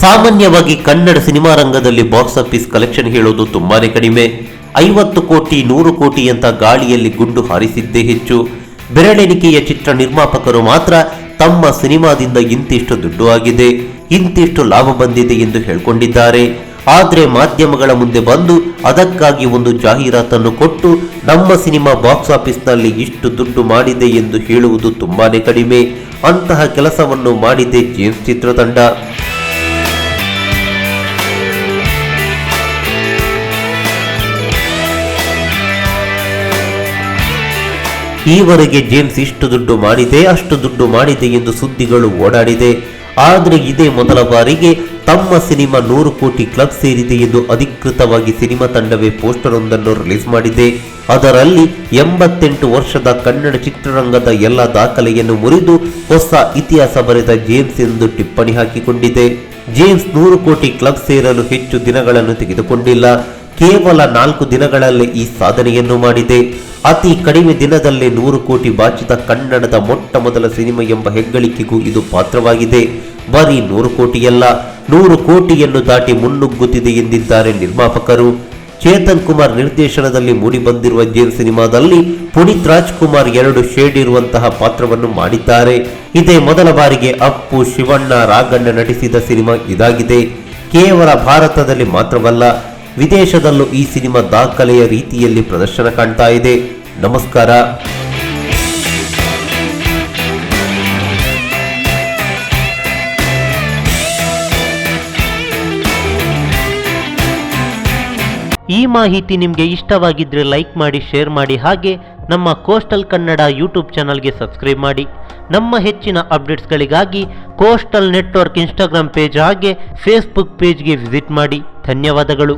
ಸಾಮಾನ್ಯವಾಗಿ ಕನ್ನಡ ಸಿನಿಮಾ ರಂಗದಲ್ಲಿ box office collection ಹೇಳೋದು ತುಂಬಾನೇ ಕಡಿಮೆ. 50 ಕೋಟಿ 100 ಕೋಟಿ ಅಂತ ಗಾಳಿಯಲ್ಲಿ ಗುಂಡು ಹಾರಿಸಿದ್ದೇ ಹೆಚ್ಚು. ಬೆರಳೆಣಿಕೆಯ ಚಿತ್ರ ನಿರ್ಮಾಪಕರು ಮಾತ್ರ ತಮ್ಮ ಸಿನಿಮಾದಿಂದ ಇಂತಿಷ್ಟು ದುಡ್ಡು ಆಗಿದೆ, ಇಂತಿಷ್ಟು ಲಾಭ ಬಂದಿದೆ ಎಂದು ಹೇಳಿಕೊಂಡಿದ್ದಾರೆ. ಆದರೆ ಮಾಧ್ಯಮಗಳ ಮುಂದೆ ಬಂದು ಅದಕ್ಕಾಗಿ ಒಂದು ಜಾಹೀರಾತನ್ನು ಕೊಟ್ಟು ನಮ್ಮ ಸಿನಿಮಾ ಬಾಕ್ಸ್ ಆಫೀಸ್ನಲ್ಲಿ ಇಷ್ಟು ದುಡ್ಡು ಮಾಡಿದೆ ಎಂದು ಹೇಳುವುದು ತುಂಬಾನೇ ಕಡಿಮೆ. ಅಂತಹ ಕೆಲಸವನ್ನು ಮಾಡಿದೆ ಜೇಮ್ಸ್ ಚಿತ್ರತಂಡ. ಈವರೆಗೆ ಜೇಮ್ಸ್ ಇಷ್ಟು ದುಡ್ಡು ಮಾಡಿದೆ, ಅಷ್ಟು ದುಡ್ಡು ಮಾಡಿದೆ ಎಂದು ಸುದ್ದಿಗಳು ಓಡಾಡಿದೆ. ಆದರೆ ಇದೇ ಮೊದಲ ಬಾರಿಗೆ ತಮ್ಮ ಸಿನಿಮಾ 100 ಕೋಟಿ ಕ್ಲಬ್ ಸೇರಿದೆ ಎಂದು ಅಧಿಕೃತವಾಗಿ ಸಿನಿಮಾ ತಂಡವೇ ಪೋಸ್ಟರ್ ಒಂದನ್ನು ರಿಲೀಸ್ ಮಾಡಿದೆ. ಅದರಲ್ಲಿ 88 ವರ್ಷದ ಕನ್ನಡ ಚಿತ್ರರಂಗದ ಎಲ್ಲ ದಾಖಲೆಯನ್ನು ಮುರಿದು ಹೊಸ ಇತಿಹಾಸ ಬರೆದ ಜೇಮ್ಸ್ ಎಂದು ಟಿಪ್ಪಣಿ ಹಾಕಿಕೊಂಡಿದೆ. ಜೇಮ್ಸ್ 100 ಕೋಟಿ ಕ್ಲಬ್ ಸೇರಲು ಹೆಚ್ಚು ದಿನಗಳನ್ನು ತೆಗೆದುಕೊಂಡಿಲ್ಲ, ಕೇವಲ 4 ದಿನಗಳಲ್ಲೇ ಈ ಸಾಧನೆಯನ್ನು ಮಾಡಿದೆ. ಅತಿ ಕಡಿಮೆ ದಿನದಲ್ಲೇ 100 ಕೋಟಿ ಬಾಚಿದ ಕನ್ನಡದ ಮೊಟ್ಟ ಮೊದಲ ಸಿನಿಮಾ ಎಂಬ ಹೆಗ್ಗಳಿಕೆಗೂ ಇದು ಪಾತ್ರವಾಗಿದೆ. ಬರೀ 100 ಕೋಟಿಯಲ್ಲ, 100 ಕೋಟಿಯನ್ನು ದಾಟಿ ಮುನ್ನುಗ್ಗುತ್ತಿದೆ ಎಂದಿದ್ದಾರೆ ನಿರ್ಮಾಪಕರು. ಚೇತನ್ ಕುಮಾರ್ ನಿರ್ದೇಶನದಲ್ಲಿ ಮೂಡಿಬಂದಿರುವ ಜೇಮ್ಸ್ ಸಿನಿಮಾದಲ್ಲಿ ಪುನೀತ್ ರಾಜ್ಕುಮಾರ್ 2 ಶೇಡ್ ಇರುವಂತಹ ಪಾತ್ರವನ್ನು ಮಾಡಿದ್ದಾರೆ. ಇದೇ ಮೊದಲ ಬಾರಿಗೆ ಅಪ್ಪು, ಶಿವಣ್ಣ, ರಾಘಣ್ಣ ನಟಿಸಿದ ಸಿನಿಮಾ ಇದಾಗಿದೆ. ಕೇವಲ ಭಾರತದಲ್ಲಿ ಮಾತ್ರವಲ್ಲ, ವಿದೇಶದಲ್ಲೂ ಈ ಸಿನಿಮಾ ದಾಖಲೆಯ ರೀತಿಯಲ್ಲಿ ಪ್ರದರ್ಶನ ಕಾಣ್ತಾ ಇದೆ. ನಮಸ್ಕಾರ. ಈ ಮಾಹಿತಿ ನಿಮಗೆ ಇಷ್ಟವಾಗಿದ್ರೆ ಲೈಕ್ ಮಾಡಿ, ಶೇರ್ ಮಾಡಿ, ಹಾಗೆ ನಮ್ಮ ಕೋಸ್ಟಲ್ ಕನ್ನಡ ಯೂಟ್ಯೂಬ್ ಚಾನಲ್ಗೆ ಸಬ್ಸ್ಕ್ರೈಬ್ ಮಾಡಿ. ನಮ್ಮ ಹೆಚ್ಚಿನ ಅಪ್ಡೇಟ್ಸ್ಗಳಿಗಾಗಿ ಕೋಸ್ಟಲ್ ನೆಟ್ವರ್ಕ್ ಇನ್ಸ್ಟಾಗ್ರಾಮ್ ಪೇಜ್ ಹಾಗೆ ಫೇಸ್ಬುಕ್ ಪೇಜ್ಗೆ ವಿಸಿಟ್ ಮಾಡಿ. ಧನ್ಯವಾದಗಳು.